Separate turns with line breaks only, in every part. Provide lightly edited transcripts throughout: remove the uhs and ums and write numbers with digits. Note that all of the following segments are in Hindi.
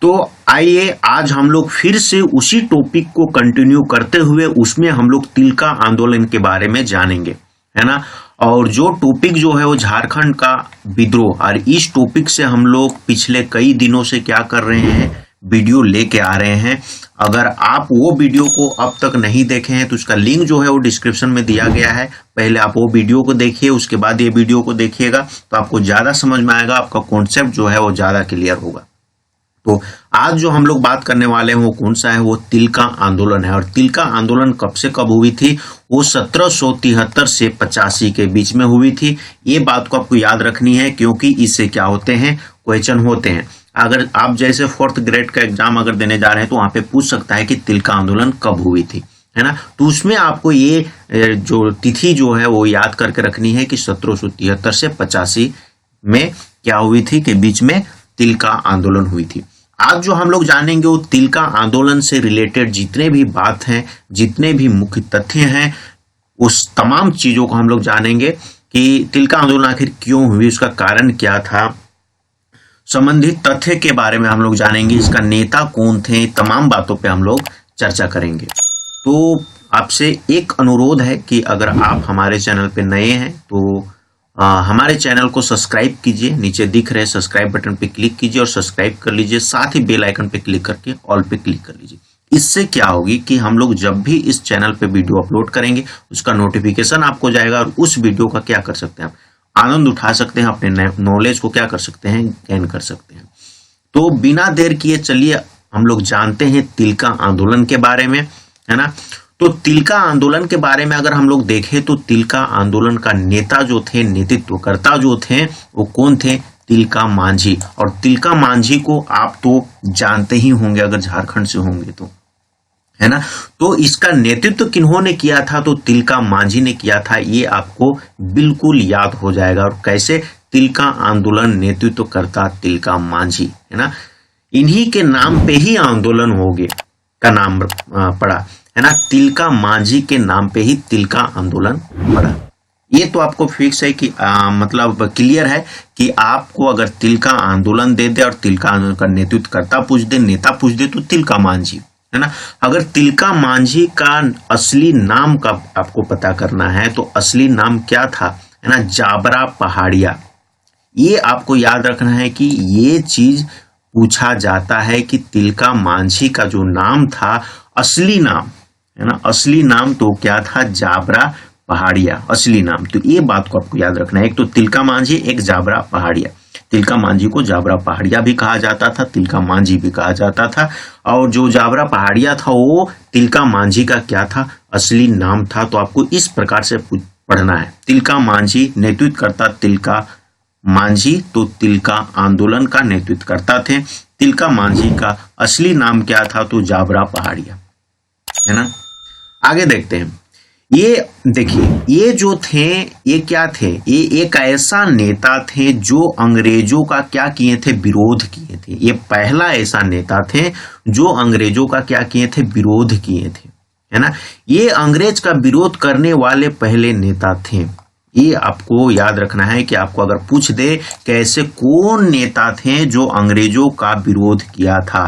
तो आइए आज हम लोग फिर से उसी टॉपिक को कंटिन्यू करते हुए उसमें हम लोग तिलका आंदोलन के बारे में जानेंगे, है ना। और जो टॉपिक जो है वो झारखंड का विद्रोह, और इस टॉपिक से हम लोग पिछले कई दिनों से क्या कर रहे हैं, वीडियो लेके आ रहे हैं। अगर आप वो वीडियो को अब तक नहीं देखे हैं तो उसका लिंक जो है वो डिस्क्रिप्शन में दिया गया है। पहले आप वो वीडियो को देखिए, उसके बाद ये वीडियो को देखिएगा तो आपको ज्यादा समझ में आएगा, आपका कॉन्सेप्ट जो है वो ज्यादा क्लियर होगा। तो आज जो हम लोग बात करने वाले हैं वो कौन सा है, वो तिलका आंदोलन है। और तिलका आंदोलन कब से कब हुई थी, वो 1773 से 85 के बीच में हुई थी। ये बात को आपको याद रखनी है क्योंकि इससे क्या होते हैं, क्वेश्चन होते हैं। अगर आप जैसे 4th ग्रेड का एग्जाम अगर देने जा रहे हैं तो वहां पे पूछ सकता है कि तिलका आंदोलन कब हुई थी, है ना। तो उसमें आपको ये जो तिथि जो है वो याद करके रखनी है कि 1773 से 85 में क्या हुई थी, के बीच में तिलका आंदोलन हुई थी। आज जो हम लोग जानेंगे वो तिलका आंदोलन से रिलेटेड जितने भी बात हैं, जितने भी मुख्य तथ्य हैं, उस तमाम चीजों को हम लोग जानेंगे कि तिलका आंदोलन आखिर क्यों हुई, उसका कारण क्या था, संबंधित तथ्य के बारे में हम लोग जानेंगे, इसका नेता कौन थे, तमाम बातों पे हम लोग चर्चा करेंगे। तो आपसे एक अनुरोध है कि अगर आप हमारे चैनल पे नए हैं तो हमारे चैनल को सब्सक्राइब कीजिए, नीचे दिख रहे सब्सक्राइब बटन पे क्लिक कीजिए और सब्सक्राइब कर लीजिए। साथ ही बेल आइकन पे क्लिक करके ऑल पे क्लिक कर लीजिए। इससे क्या होगी कि हम लोग जब भी इस चैनल पे वीडियो अपलोड करेंगे उसका नोटिफिकेशन आपको जाएगा और उस वीडियो का क्या कर सकते हैं, आप आनंद उठा सकते हैं, अपने नॉलेज को क्या कर सकते हैं, गेन कर सकते हैं। तो बिना देर किए चलिए हम लोग जानते हैं तिलका आंदोलन के बारे में, है ना। तो तिलका आंदोलन के बारे में अगर हम लोग देखें तो तिलका आंदोलन का नेता जो थे, नेतृत्वकर्ता जो थे, वो कौन थे, तिलका मांझी। और तिलका मांझी को आप तो जानते ही होंगे अगर झारखंड से होंगे तो, है ना। तो इसका नेतृत्व किन्होंने किया था, तो तिलका मांझी ने किया था, ये आपको बिल्कुल याद हो जाएगा। और कैसे, तिलका आंदोलन नेतृत्वकर्ता तिलका मांझी, है ना। इन्हीं के नाम पे ही आंदोलन हो गए का नाम पड़ा, है ना। तिलका मांझी के नाम पे ही तिलका आंदोलन पड़ा। ये तो आपको फिक्स है कि मतलब क्लियर है कि आपको अगर तिलका आंदोलन दे दे और तिलका आंदोलन का नेतृत्व करता पूछ दे, नेता पूछ दे, तो तिलका मांझी, है ना। अगर तिलका मांझी का असली नाम का आपको पता करना है तो असली नाम क्या था, है ना, जाबरा पहाड़िया। ये आपको याद रखना है कि ये चीज पूछा जाता है कि तिलका मांझी का जो नाम था, असली नाम, है ना, असली नाम तो क्या था, जाबरा पहाड़िया, असली नाम। तो ये बात को आपको याद रखना है, एक तो तिलका मांझी, एक जाबरा पहाड़िया। तिलका मांझी को जाबरा पहाड़िया भी कहा जाता था, तिलका मांझी भी कहा जाता था। और जो जाबरा पहाड़िया था वो तिलका मांझी का क्या था, असली नाम था। तो आपको इस प्रकार से पढ़ना है, तिलका मांझी नेतृत्व करता तिलका मांझी, तो तिलका आंदोलन का नेतृत्व करता थे। तिलका मांझी का असली नाम क्या था, तो जाबरा पहाड़िया, है ना। आगे देखते हैं। ये देखिए, ये जो थे, ये क्या थे, ये एक ऐसा नेता थे जो अंग्रेजों का क्या किए थे, विरोध किए थे। ये पहला ऐसा नेता थे जो अंग्रेजों का क्या किए थे, विरोध किए थे, है ना। ये अंग्रेज का विरोध करने वाले पहले नेता थे। ये आपको याद रखना है कि आपको अगर पूछ दे कि ऐसे कौन नेता थे जो अंग्रेजों का विरोध किया था,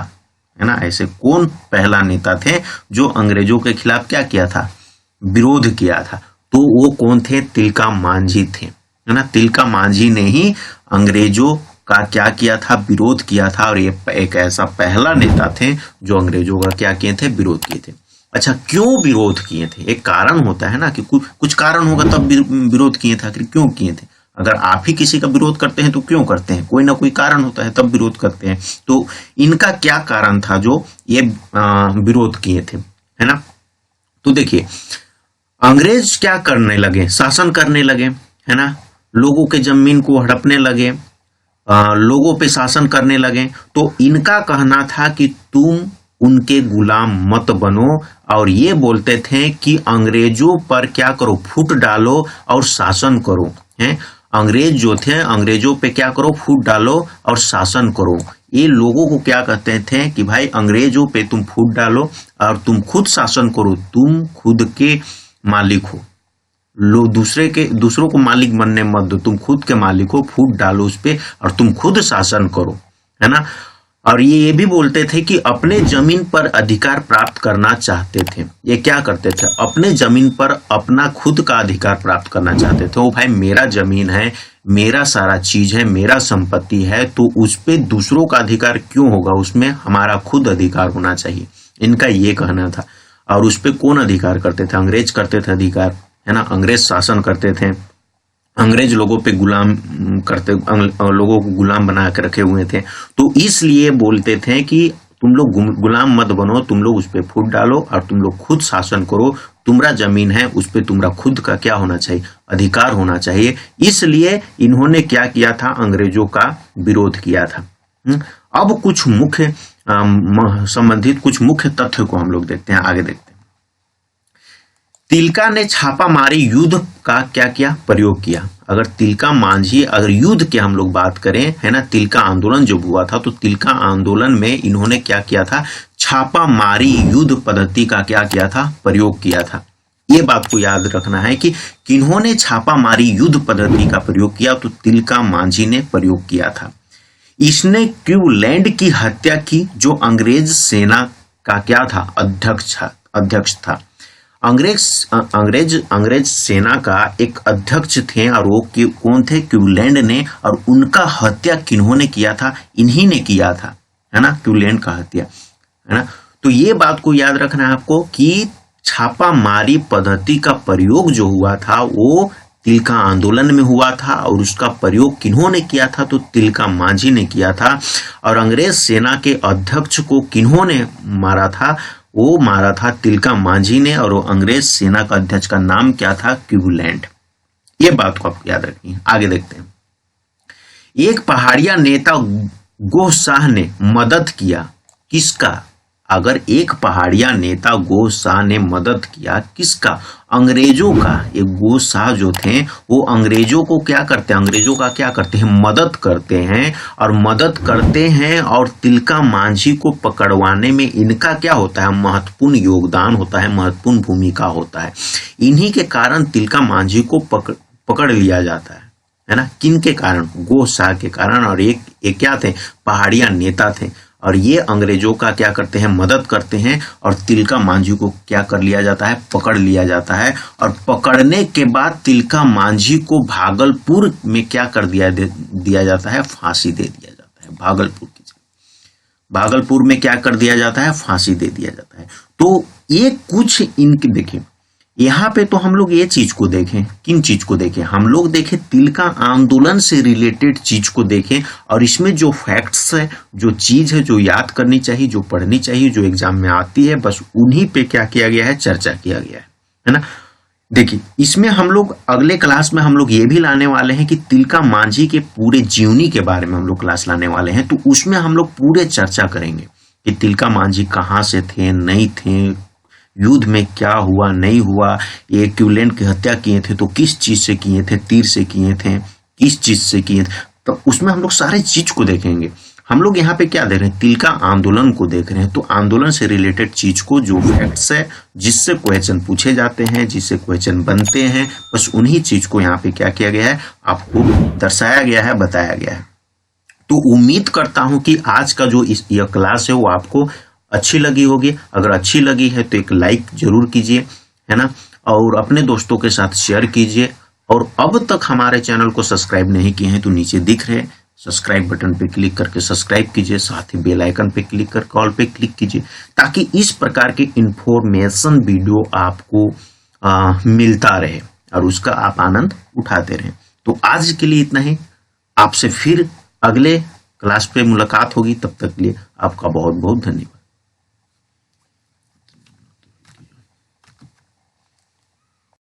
है ना, ऐसे कौन पहला नेता थे जो अंग्रेजों के खिलाफ क्या किया था, विरोध किया था, तो वो कौन थे, तिलका मांझी थे, है ना। तिलका मांझी ने ही अंग्रेजों का क्या किया था, विरोध किया था। और ये एक ऐसा पहला नेता थे जो अंग्रेजों का क्या किए थे, विरोध किए थे। अच्छा, क्यों विरोध किए थे, एक कारण होता है ना कि कुछ कारण होगा तब विरोध किए थे, आखिर क्यों किए थे। अगर आप ही किसी का विरोध करते हैं तो क्यों करते हैं, कोई ना कोई कारण होता है तब विरोध करते हैं। तो इनका क्या कारण था जो ये विरोध किए थे, है ना। तो देखिए, अंग्रेज क्या करने लगे, शासन करने लगे, है ना, लोगों के जमीन को हड़पने लगे, लोगों पे शासन करने लगे। तो इनका कहना था कि तुम उनके गुलाम मत बनो, और ये बोलते थे कि अंग्रेजों पर क्या करो, फूट डालो और शासन करो, हैं। अंग्रेज जो थे, अंग्रेजों पे क्या करो, फूट डालो और शासन करो। ये लोगों को क्या कहते थे कि भाई अंग्रेजों पे तुम फूट डालो और तुम खुद शासन करो, तुम खुद के मालिक हो, लोग दूसरों को मालिक बनने मत दो, तुम खुद के मालिक हो, फूट डालो उस पे और तुम खुद शासन करो, है ना। और ये भी बोलते थे कि अपने जमीन पर अधिकार प्राप्त करना चाहते थे। ये क्या करते थे, अपने जमीन पर अपना खुद का अधिकार प्राप्त करना चाहते थे। वो भाई मेरा जमीन है, मेरा सारा चीज है, मेरा संपत्ति है, तो उस पे दूसरों का अधिकार क्यों होगा, उसमें हमारा खुद अधिकार होना चाहिए, इनका ये कहना था। और उस पे कौन अधिकार करते थे, अंग्रेज करते थे अधिकार, है ना, अंग्रेज शासन करते थे, अंग्रेज लोगों पे गुलाम करते, लोगों को गुलाम बना के रखे हुए थे। तो इसलिए बोलते थे कि तुम लोग गुलाम मत बनो, तुम लोग उस पे फूट डालो और तुम लोग खुद शासन करो, तुम्हारा जमीन है, उस पे तुम्हारा खुद का क्या होना चाहिए, अधिकार होना चाहिए। इसलिए इन्होंने क्या किया था, अंग्रेजों का विरोध किया था। अब कुछ मुख्य संबंधित कुछ मुख्य तथ्य को हम लोग देखते हैं, आगे देखते हैं। तिलका ने छापामारी युद्ध का क्या किया, प्रयोग किया। अगर तिलका मांझी, अगर युद्ध की हम लोग बात करें, है ना, तिलका आंदोलन जब हुआ था तो तिलका आंदोलन में इन्होंने क्या किया था, छापामारी युद्ध पद्धति का क्या किया था, प्रयोग किया था। ये बात को याद रखना है कि किन्होंने छापामारी युद्ध पद्धति का प्रयोग किया, तो तिलका मांझी ने प्रयोग किया था। इसने क्लीवलैंड की हत्या की, जो अंग्रेज सेना का क्या था, अध्यक्ष था। अंग्रेज सेना का एक अध्यक्ष थे और वो कौन थे, क्लीवलैंड ने। और उनका हत्या किन्होंने किया था, इन्हीं ने किया था, है ना, क्लीवलैंड का हत्या, है ना। तो ये बात को याद रखना है आपको कि छापामारी पद्धति का प्रयोग जो हुआ था वो तिलका आंदोलन में हुआ था, और उसका प्रयोग किन्होंने किया था, तो तिलका मांझी ने किया था। और अंग्रेज सेना के अध्यक्ष को किन्होंने मारा था, वो मारा था तिलका मांझी ने। और वो अंग्रेज सेना का अध्यक्ष का नाम क्या था, क्लीवलैंड। ये बात को आपको याद रखनी है। आगे देखते हैं। एक पहाड़िया नेता गोह शाह ने मदद किया, किसका, अगर एक पहाड़िया नेता गोह शाह ने मदद किया, किसका, अंग्रेजों का। ये गोह शाह जो थे वो अंग्रेजों को क्या करते हैं, अंग्रेजों का क्या करते हैं, मदद करते हैं। और मदद करते हैं और तिलका मांझी को पकड़वाने में इनका क्या होता है, महत्वपूर्ण योगदान होता है, महत्वपूर्ण भूमिका होता है। इन्हीं के कारण तिलका मांझी को पकड़ लिया जाता है ना, किन के कारण, गोह शाह के कारण। और एक क्या थे, पहाड़िया नेता थे। और ये अंग्रेजों का क्या करते हैं, मदद करते हैं। और तिलका मांझी को क्या कर लिया जाता है, पकड़ लिया जाता है। और पकड़ने के बाद तिलका मांझी को भागलपुर में क्या कर दिया जाता है, फांसी दे दिया जाता है। भागलपुर में क्या कर दिया जाता है, फांसी दे दिया जाता है। तो ये कुछ इनके देखिए, यहाँ पे तो हम लोग ये चीज को देखें, किन चीज को देखें, हम लोग देखें तिलका आंदोलन से रिलेटेड चीज को देखें। और इसमें जो फैक्ट्स है, जो चीज है, जो याद करनी चाहिए, जो पढ़नी चाहिए, जो एग्जाम में आती है, बस उन्हीं पे क्या किया गया है, चर्चा किया गया है ना। देखिए, इसमें हम लोग अगले क्लास में हम लोग ये भी लाने वाले हैं कि तिलका मांझी के पूरे जीवनी के बारे में हम लोग क्लास लाने वाले हैं। तो उसमें हम लोग पूरे चर्चा करेंगे कि तिलका मांझी कहाँ से थे, नहीं थे, युद्ध में क्या हुआ, नहीं हुआ, ये क्लीवलैंड की हत्या किए थे तो किस चीज से किए थे, तीर से किए थे, किस चीज से किए थे। तो उसमें हम लोग सारे चीज को देखेंगे। हम लोग यहाँ पे क्या देख रहे हैं, तिलका आंदोलन को देख रहे हैं। तो आंदोलन से रिलेटेड चीज को, जो फैक्ट्स है, जिससे क्वेश्चन पूछे जाते हैं, जिससे क्वेश्चन बनते हैं, बस उन्हीं चीज को यहाँ पे क्या किया गया है, आपको दर्शाया गया है, बताया गया है। तो उम्मीद करता हूं कि आज का जो यह क्लास है वो आपको अच्छी लगी होगी। अगर अच्छी लगी है तो एक लाइक जरूर कीजिए, है ना, और अपने दोस्तों के साथ शेयर कीजिए। और अब तक हमारे चैनल को सब्सक्राइब नहीं किए हैं तो नीचे दिख रहे सब्सक्राइब बटन पे क्लिक करके सब्सक्राइब कीजिए, साथ ही बेल आइकन पे क्लिक कर कॉल पे क्लिक कीजिए, ताकि इस प्रकार के इंफॉर्मेशन वीडियो आपको मिलता रहे और उसका आप आनंद उठाते रहें। तो आज के लिए इतना ही, आपसे फिर अगले क्लास पे मुलाकात होगी। तब तक के लिए आपका बहुत बहुत धन्यवाद।